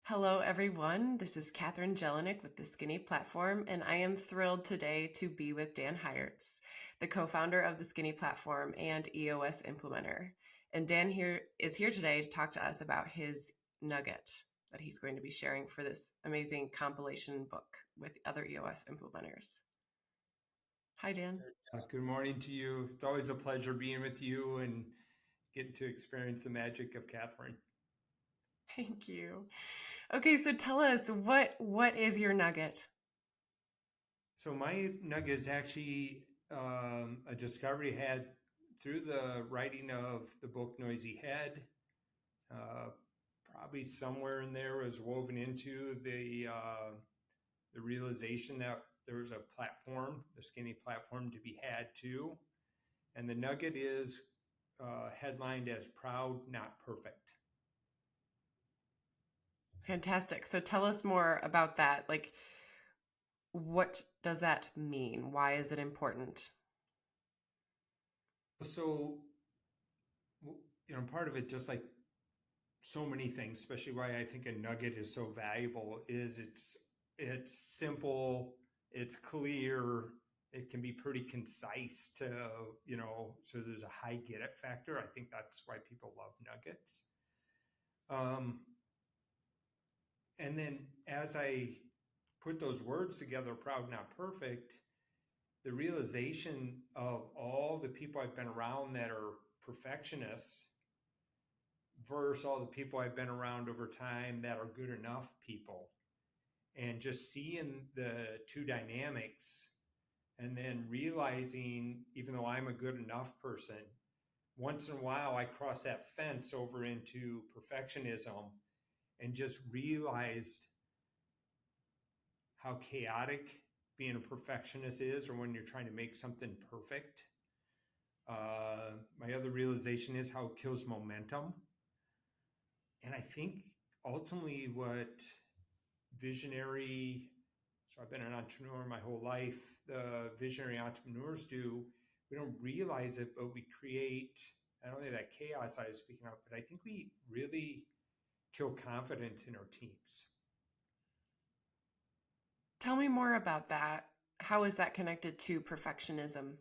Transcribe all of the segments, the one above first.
Hello, everyone. This is Katherine Jelinek with the Skinny Platform, and I am thrilled today to be with Dan Heuertz, the co-founder of the Skinny Platform and EOS implementer. And Dan is here today to talk to us about his nugget that he's going to be sharing for this amazing compilation book with other EOS implementers. Hi, Dan. Good morning to you. It's always a pleasure being with you and getting to experience the magic of Catherine. Thank you. Okay, so tell us what is your nugget? So my nugget is actually a discovery I had through the writing of the book Noisy Head. Uh, Probably somewhere in there was woven into the realization that there was a platform, the skinny platform, to be had too. And the nugget is headlined as "Proud, Not Perfect." Fantastic. So tell us more about that. Like, what does that mean? Why is it important? So, part of it, just like so many things, especially why I think a nugget is so valuable, is it's simple, it's clear, it can be pretty concise so there's a high get it factor. I think that's why people love nuggets. Um, and then as I put those words together, proud, not perfect, the realization of all the people I've been around that are perfectionists versus all the people I've been around over time that are good enough people, and just seeing the two dynamics, and then realizing, even though I'm a good enough person, once in a while I cross that fence over into perfectionism, and just realized how chaotic being a perfectionist is, or when you're trying to make something perfect. My other realization is how it kills momentum. And I think ultimately what visionary, so I've been an entrepreneur my whole life, the visionary entrepreneurs do, we don't realize it, but we create not only that chaos I was speaking of, but I think we really kill confidence in our teams. Tell me more about that. How is that connected to perfectionism?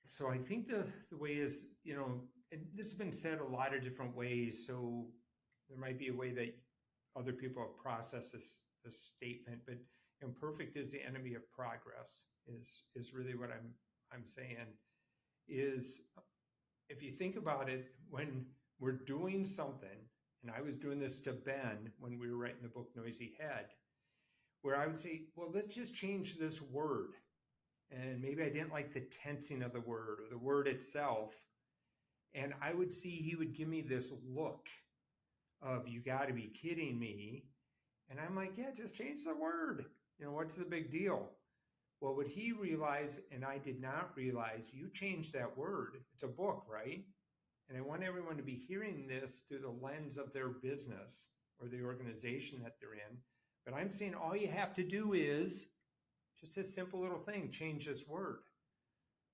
So I think the way is, and this has been said a lot of different ways. So there might be a way that other people have processed this statement, but imperfect is the enemy of progress is really what I'm saying. Is, if you think about it, when we're doing something, and I was doing this to Ben when we were writing the book Noisy Head, where I would say, well, let's just change this word. And maybe I didn't like the tensing of the word or the word itself. And I would see he would give me this look of, you got to be kidding me. And I'm like, yeah, just change the word. What's the big deal? Well, what he realized, and I did not realize, you changed that word. It's a book, right? And I want everyone to be hearing this through the lens of their business or the organization that they're in. But I'm saying all you have to do is just this simple little thing, change this word.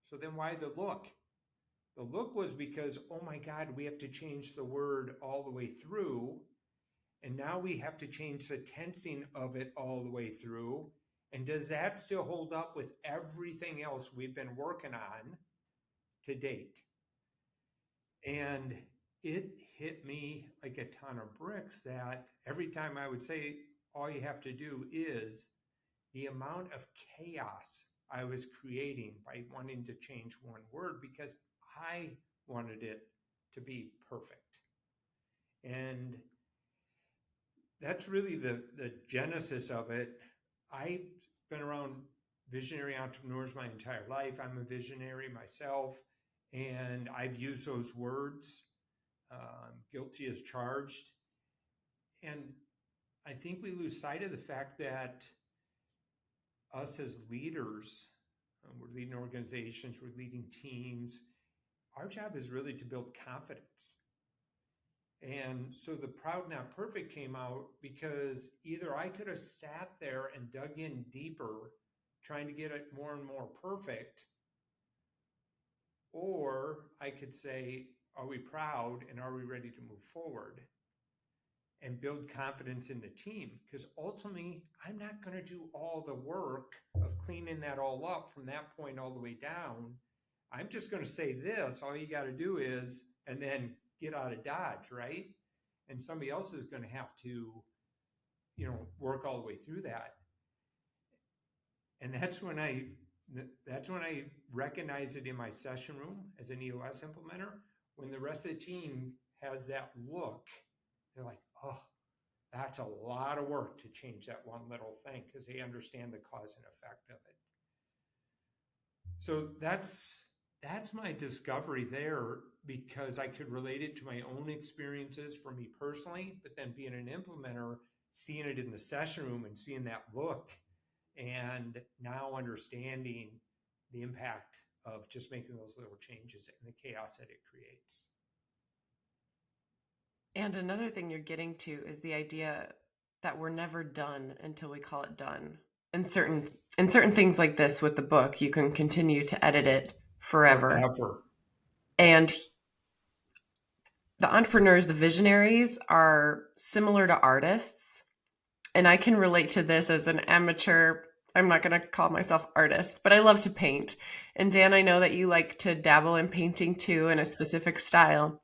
So then why the look? The look was because, oh my God, we have to change the word all the way through. And now we have to change the tensing of it all the way through. And does that still hold up with everything else we've been working on to date? And it hit me like a ton of bricks that every time I would say, all you have to do is, the amount of chaos I was creating by wanting to change one word because I wanted it to be perfect. And that's really the genesis of it. I've been around visionary entrepreneurs my entire life. I'm a visionary myself, and I've used those words. Guilty as charged. And I think we lose sight of the fact that us as leaders, we're leading organizations, we're leading teams. Our job is really to build confidence. And so the proud, not perfect came out because either I could have sat there and dug in deeper, trying to get it more and more perfect, or I could say, are we proud and are we ready to move forward? and build confidence in the team. Because ultimately, I'm not going to do all the work of cleaning that all up from that point all the way down. I'm just going to say this. All you got to do is, and then get out of Dodge, right? And somebody else is going to have to, work all the way through that. And that's when I recognize it in my session room as an EOS implementer. When the rest of the team has that look, they're like, oh, that's a lot of work to change that one little thing, because they understand the cause and effect of it. So that's my discovery there, because I could relate it to my own experiences for me personally, but then being an implementer, seeing it in the session room and seeing that look, and now understanding the impact of just making those little changes and the chaos that it creates. And another thing you're getting to is the idea that we're never done until we call it done. In certain things like this with the book, you can continue to edit it forever. And the entrepreneurs, the visionaries, are similar to artists. And I can relate to this as an amateur. I'm not going to call myself artist, but I love to paint. And Dan, I know that you like to dabble in painting too, in a specific style.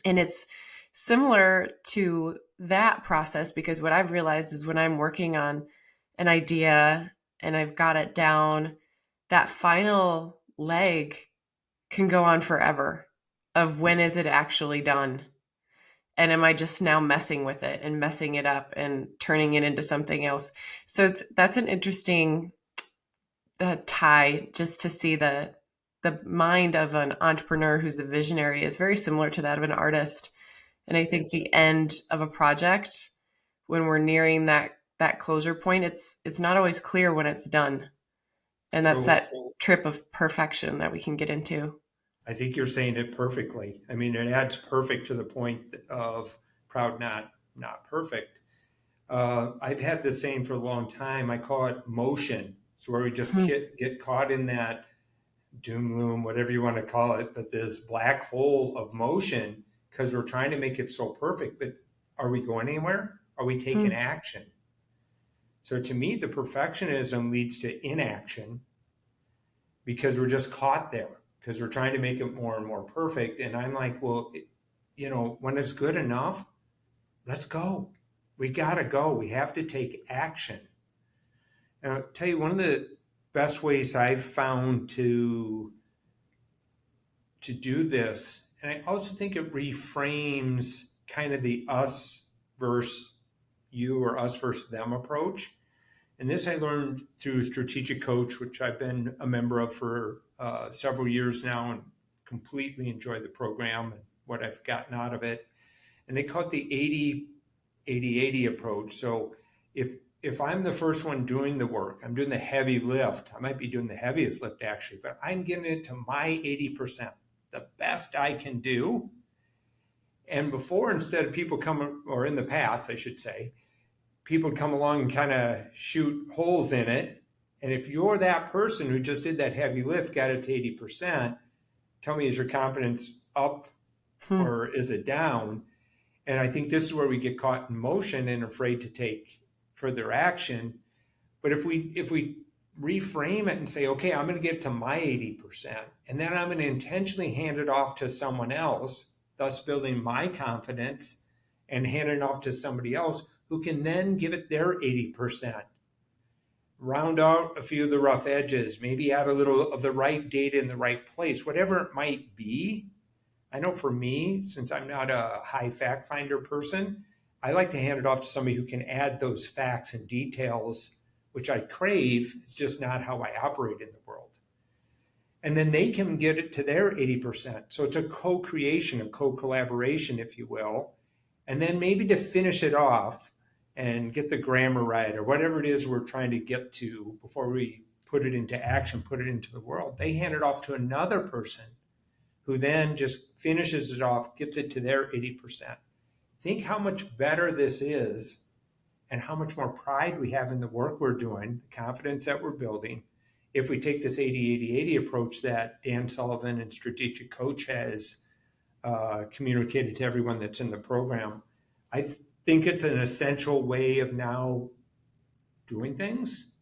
And it's similar to that process, because what I've realized is when I'm working on an idea and I've got it down, that final leg can go on forever of when is it actually done? And am I just now messing with it and messing it up and turning it into something else? So that's an interesting tie, just to see the mind of an entrepreneur who's the visionary is very similar to that of an artist. And I think the end of a project, when we're nearing that closure point, it's not always clear when it's done. And that's that trip of perfection that we can get into. I think you're saying it perfectly. I mean, it adds perfect to the point of proud, not perfect. I've had this saying for a long time. I call it motion. It's where we just get caught in that doom loom, whatever you want to call it, but this black hole of motion, because we're trying to make it so perfect. But are we going anywhere? Are we taking action? So to me, the perfectionism leads to inaction, because we're just caught there, because we're trying to make it more and more perfect. And I'm like, well, when it's good enough, let's go. We got to go. We have to take action. And I'll tell you, one of the best ways I've found to do this, and I also think it reframes kind of the us versus you, or us versus them approach. And this I learned through Strategic Coach, which I've been a member of for several years now, and completely enjoy the program and what I've gotten out of it. And they call it the 80-80 approach. So if I'm the first one doing the work, I'm doing the heavy lift. I might be doing the heaviest lift actually, but I'm getting it to my 80%, the best I can do. And before, instead of people come, or in the past, I should say, people come along and kind of shoot holes in it. And if you're that person who just did that heavy lift, got it to 80%, tell me, is your confidence up or is it down? And I think this is where we get caught in motion and afraid to take further action. But if we reframe it and say, okay, I'm going to get to my 80%, and then I'm going to intentionally hand it off to someone else, thus building my confidence, and hand it off to somebody else who can then give it their 80%. Round out a few of the rough edges, maybe add a little of the right data in the right place, whatever it might be. I know for me, since I'm not a high fact finder person, I like to hand it off to somebody who can add those facts and details, which I crave. It's just not how I operate in the world. And then they can get it to their 80%. So it's a co-creation, a co-collaboration, if you will. And then maybe to finish it off and get the grammar right, or whatever it is we're trying to get to before we put it into action, put it into the world, they hand it off to another person who then just finishes it off, gets it to their 80%. Think how much better this is, and how much more pride we have in the work we're doing, the confidence that we're building, if we take this 80-80-80 approach that Dan Sullivan and Strategic Coach has communicated to everyone that's in the program. think it's an essential way of now doing things.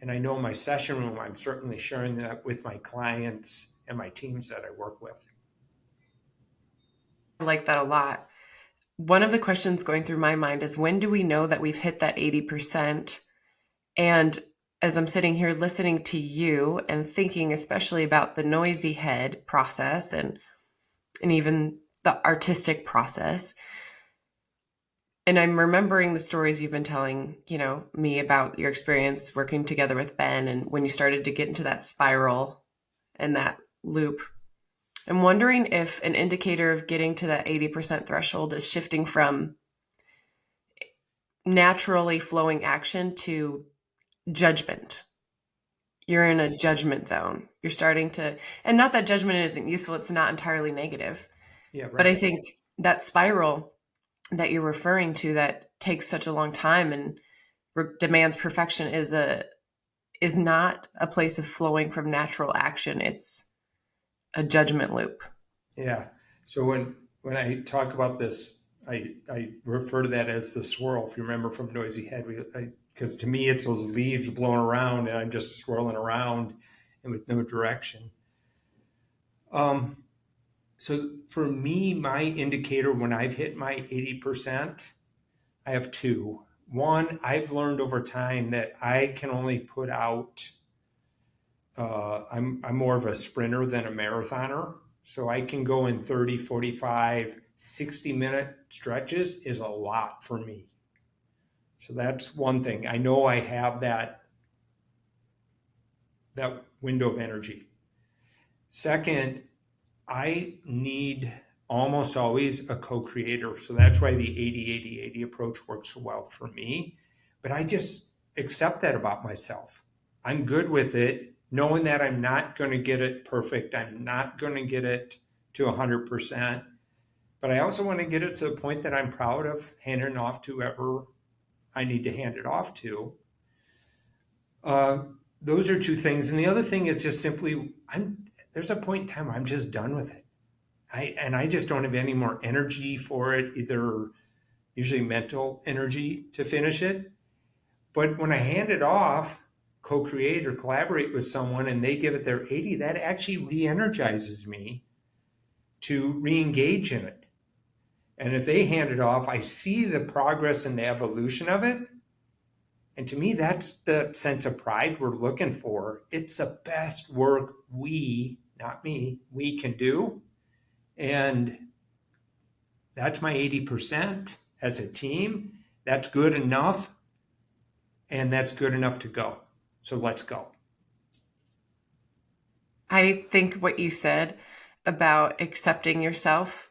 And I know in my session room, I'm certainly sharing that with my clients and my teams that I work with. I like that a lot. One of the questions going through my mind is, when do we know that we've hit that 80%? And as I'm sitting here listening to you and thinking especially about the noisy head process and even the artistic process, and I'm remembering the stories you've been telling, me about your experience working together with Ben and when you started to get into that spiral and that loop. I'm wondering if an indicator of getting to that 80% threshold is shifting from naturally flowing action to judgment. You're in a judgment zone. You're starting to, and not that judgment isn't useful, it's not entirely negative. Yeah, But I right. think that spiral that you're referring to that takes such a long time and demands perfection is not a place of flowing from natural action. It's a judgment loop. Yeah. So when I talk about this, I refer to that as the swirl. If you remember from Noisy Head, because to me it's those leaves blowing around and I'm just swirling around and with no direction. Um, so for me, my indicator when I've hit my 80%, I have two. One, I've learned over time that I can only put out. I'm more of a sprinter than a marathoner. So I can go in 30, 45, 60-minute stretches is a lot for me. So that's one thing. I know I have that window of energy. Second, I need almost always a co-creator. So that's why the 80-80-80 approach works so well for me. But I just accept that about myself. I'm good with it, knowing that I'm not going to get it perfect. I'm not going to get it to 100%. But I also want to get it to the point that I'm proud of handing off to whoever I need to hand it off to. Uh, those are two things. And the other thing is just simply, there's a point in time where I'm just done with it. I just don't have any more energy for it, either usually mental energy to finish it. But when I hand it off, co-create or collaborate with someone and they give it their 80, that actually re-energizes me to re-engage in it. And if they hand it off, I see the progress and the evolution of it. And to me, that's the sense of pride we're looking for. It's the best work we, not me, we can do. And that's my 80% as a team. That's good enough. And that's good enough to go. So let's go. I think what you said about accepting yourself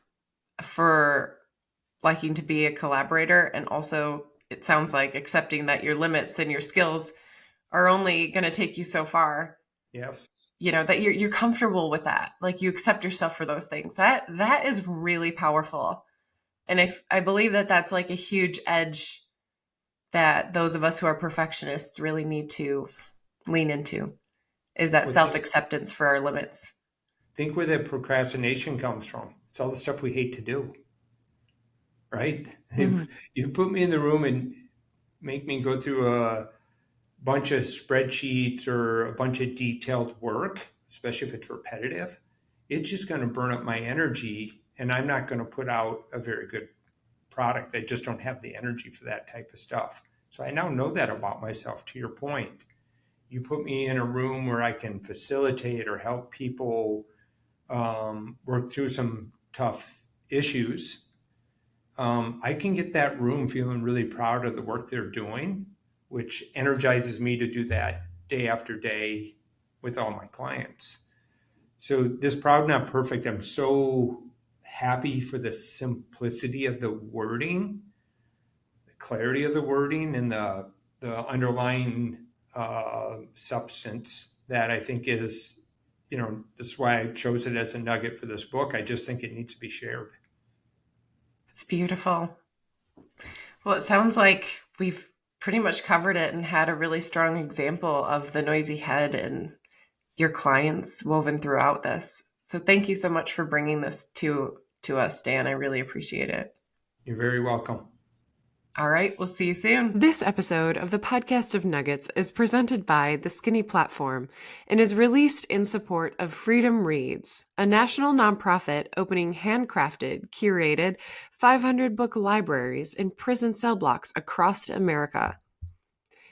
for liking to be a collaborator, and also it sounds like accepting that your limits and your skills are only going to take you so far. Yes. That you're comfortable with that. Like, you accept yourself for those things. That is really powerful. And I believe that that's like a huge edge that those of us who are perfectionists really need to lean into, is that Well, self-acceptance for our limits. think where the procrastination comes from. It's all the stuff we hate to do, right? Mm-hmm. If you put me in the room and make me go through a bunch of spreadsheets or a bunch of detailed work, especially if it's repetitive, it's just going to burn up my energy and I'm not going to put out a very good product. I just don't have the energy for that type of stuff. So I now know that about myself, to your point. You put me in a room where I can facilitate or help people work through some tough issues. I can get that room feeling really proud of the work they're doing, which energizes me to do that day after day with all my clients. So this proud not perfect, I'm so happy for the simplicity of the wording, the clarity of the wording, and the underlying substance that I think is, that's why I chose it as a nugget for this book. I just think it needs to be shared. It's beautiful. Well, it sounds like we've pretty much covered it and had a really strong example of the noisy head and your clients woven throughout this. So thank you so much for bringing this to us, Dan. I really appreciate it. You're very welcome. All right, we'll see you soon. This episode of the Podcast of Nuggets is presented by the Skinny Platform and is released in support of Freedom Reads, a national nonprofit opening handcrafted, curated 500-book libraries in prison cell blocks across America.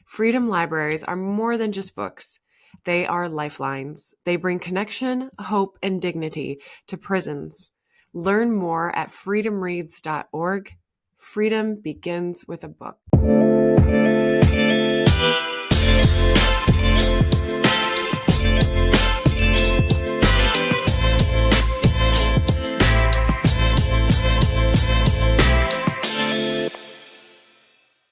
Freedom libraries are more than just books. They are lifelines. They bring connection, hope, and dignity to prisons. Learn more at freedomreads.org. Freedom begins with a book.